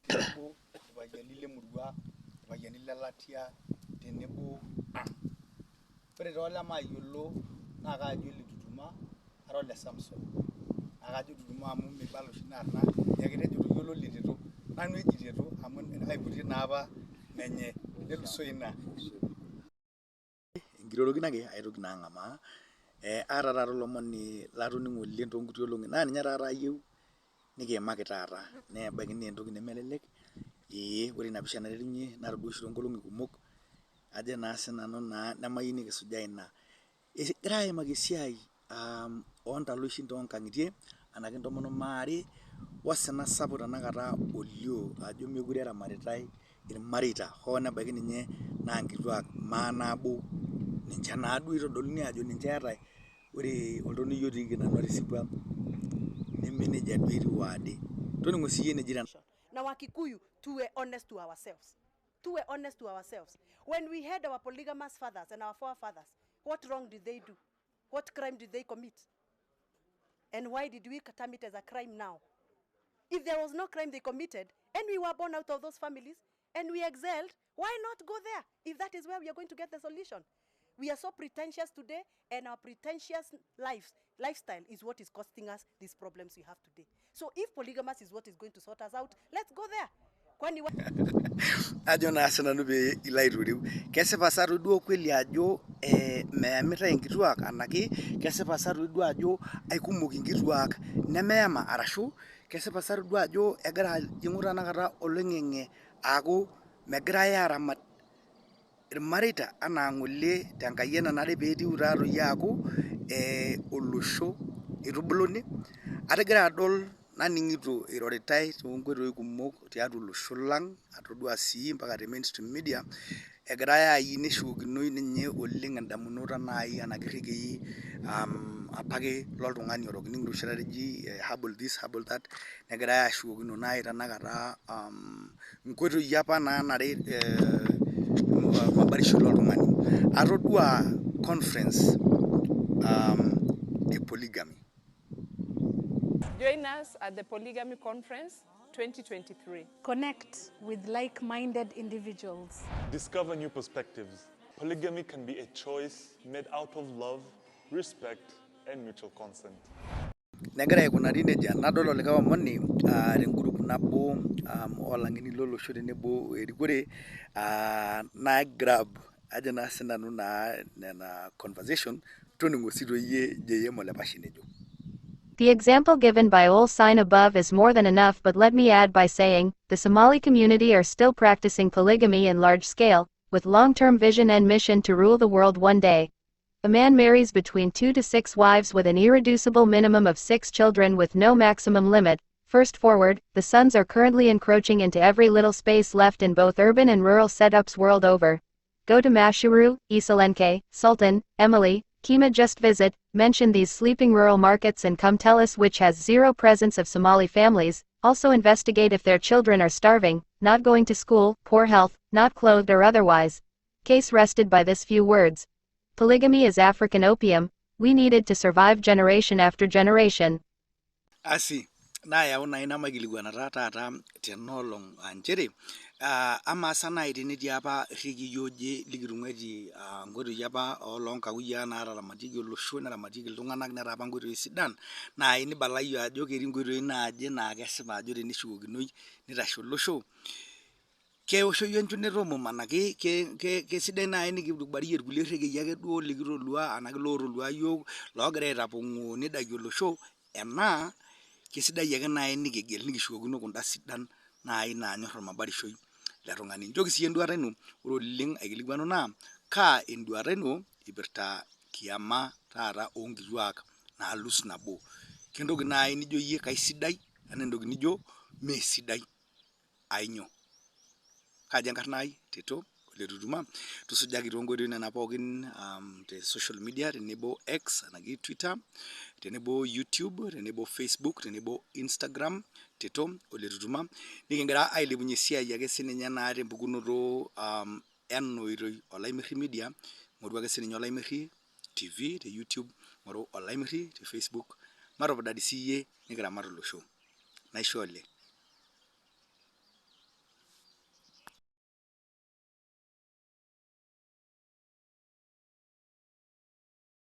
tenebo irpayiani lemurua, irpayiani lelatia tenebo ang'. Ore toolemayiolo naa kaajo Litutuma ara ole Samson. Naa kajo Litutuma amu mibala oshi naarna, ekitejo toyiolo Liteto. Nanu eji Teto amu aiputie naapa menye nelusoo ina. Enkirorokino ake aitoki naa ang'amaa. Aata taata olomoni latoning'o oleng toonkuti olong'i naa ninye taata ayieu nikiimaki taata nebaiki naa entoki nemelelek. Ore ina pisha naiterunye natodua oshi toonkolong'i kumok ajo naa sinanu naa nemayieu nikisujaa ina. Egirai aimaki esiai oontaloishin toonkang'itie anake intomonok maare osina sapuk tenakata olio ajo mekure eramatitae irmareita hoo nebaiki ninye naa nkituak maanabo ninche naaduo eitodoluni ajo ninche eetae. Ore oltonei otiiki nanu atisipua neme nejia duo etiu waade. Toningo siyie eneji na Wakikuyu tuwe honest to ourselves. Tuwe honest to ourselves. When we had our polygamous fathers and our forefathers, what wrong did they do? What crime did they commit? And why did we term it as a crime now? If there was no crime they committed, and we were born out of those families, and we excelled, why not go there? If that is where we are going to get the solution. We are so pretentious today, and our pretentious lifestyle is what is costing us these problems we have today. So if polygamous is what is going to sort us out, let's go there. Ajo naa sinanu pee ilo aitoriu. Kesipa sa toi duo kweli ajo meemitae inkituak anake kesipa sa toi duo ajo aikumok inkituak nemeema arashu kesipa sa toi duo ajo egira ajing'u tanakata oloing'ang'e aaku megirai aramat irmareita anaa ng'ole tenkai nanare peetiu taatoi aaku olosho eitubuluni. Atigira adol naning'ito iroritae toonkoitoi kumok tiatua olosho lang', atodua sii mpaka te mainstream media egirai ayieu neshukokinoi ninye oleng endamunoto nai anake irregei apake loltung'ani orok ning'ito oshi taata eji herbal this herbal that negirai ashukokino nai tanakata nkoitoi apa naanare mabarishoi oltung'ani. Atodua conference Polygamy. Join us at the Polygamy Conference 2023. Connect with like-minded individuals. Discover new perspectives. Polygamy can be a choice made out of love, respect, and mutual consent. Negira aikunari nejia nadol olikae omoni tengroup nabo olang'eni lolosho tenebo erikore naigrab ajo naa sinanu naa nena conversation toning'o sii toi iyie JM Olepashe nejo. The example given by Ol'Aimerri above is more than enough, but let me add by saying, the Somali community are still practicing polygamy in large scale, with long-term vision and mission to rule the world one day. A man marries between 2 to 6 wives with an irreducible minimum of 6 children with no maximum limit. First forward, the sons are currently encroaching into every little space left in both urban and rural setups world over. Go to Mashuru, Isalenke, Sultan, Emily, Kima, just visit, mention these sleeping rural markets and come tell us which has zero presence of Somali families. Also investigate if their children are starving, not going to school, poor health, not clothed or otherwise. Case rested by this few words. Polygamy is African opium, we need it to survive generation after generation. Asi, nayau naa ina maikilikuanata taata tenolong nchere ama sa nai tenetii apa irregei oje likitung'uaitie nkoitoi apa oloonkawuyiaa naaramatieki olosho neramatieki iltung'anak netaa apa nkoitoi sidan nai nibalayu ajo ketii nkoitoi naaje naa kesipa ajo tenishukokinoi nitashe olosho. Keoshoi enchunet omom anake kesidai nai nikirubarie irkulie rregei ake duo likitolua anake lootolua yiok loogira aitapong'oo nidakie olosho enaa kesidai ake nai nikigil nikishukokino kunda sidan nai naanyor ormabarishoi le tung'ani. Nchooki siyie enduata ino ore oleng aikilikuanu naa kaa enduata ino ipirta kiama taata oonkituak naalus nabo. Kentoki nai nijo yie kaisidai enaa entoki nijo meesidai ainyoo. Kaji enkarna ai Teto Ole Tutuma tusujaki toonkoitoi nena pookin te social media tenebo X anake Twitter tenebo YouTube tenebo Facebook tenebo Instagram Teto Ole Tutuma nikingira ailepunye esiai ake sininye naa tempukunoto ena oitoi Ol'Aimerri Media ng'oru ake sininye Ol'Aimerri TV te YouTube ng'oru Ol'Aimerri te Facebook matopodari siiyie nikiramat olosho. Naisho ole.